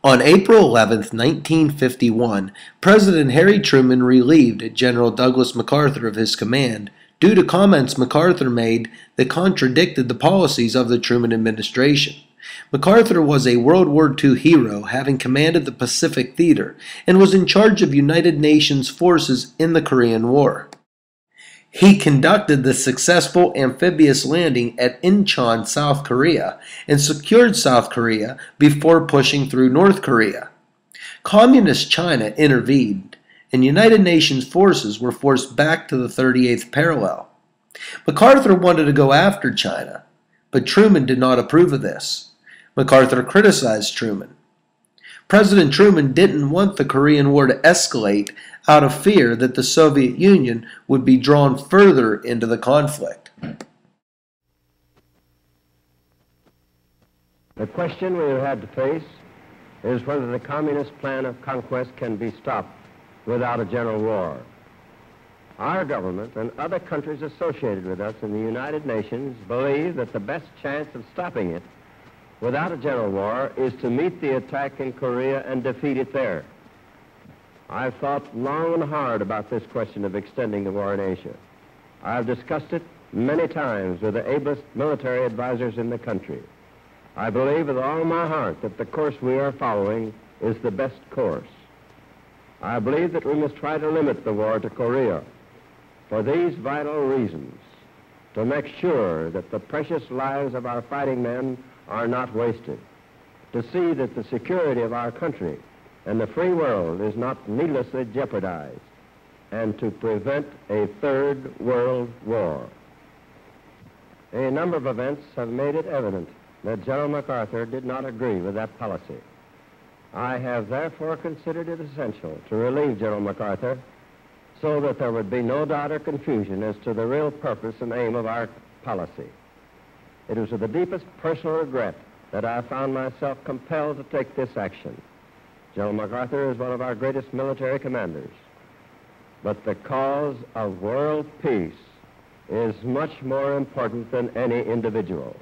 On April 11, 1951, President Harry Truman relieved General Douglas MacArthur of his command due to comments MacArthur made that contradicted the policies of the Truman administration. MacArthur was a World War II hero, having commanded the Pacific Theater, and was in charge of United Nations forces in the Korean War. He conducted the successful amphibious landing at Incheon, South Korea, and secured South Korea before pushing through North Korea. Communist China intervened, and United Nations forces were forced back to the 38th parallel. MacArthur wanted to go after China, but Truman did not approve of this. MacArthur criticized Truman. President Truman didn't want the Korean War to escalate out of fear that the Soviet Union would be drawn further into the conflict. The question we have had to face is whether the communist plan of conquest can be stopped without a general war. Our government and other countries associated with us in the United Nations believe that the best chance of stopping it without a general war is to meet the attack in Korea and defeat it there. I've thought long and hard about this question of extending the war in Asia. I've discussed it many times with the ablest military advisors in the country. I believe with all my heart that the course we are following is the best course. I believe that we must try to limit the war to Korea for these vital reasons: to make sure that the precious lives of our fighting men are not wasted, to see that the security of our country and the free world is not needlessly jeopardized, and to prevent a third world war. A number of events have made it evident that General MacArthur did not agree with that policy. I have therefore considered it essential to relieve General MacArthur so that there would be no doubt or confusion as to the real purpose and aim of our policy. It was with the deepest personal regret that I found myself compelled to take this action. General MacArthur is one of our greatest military commanders, but the cause of world peace is much more important than any individual.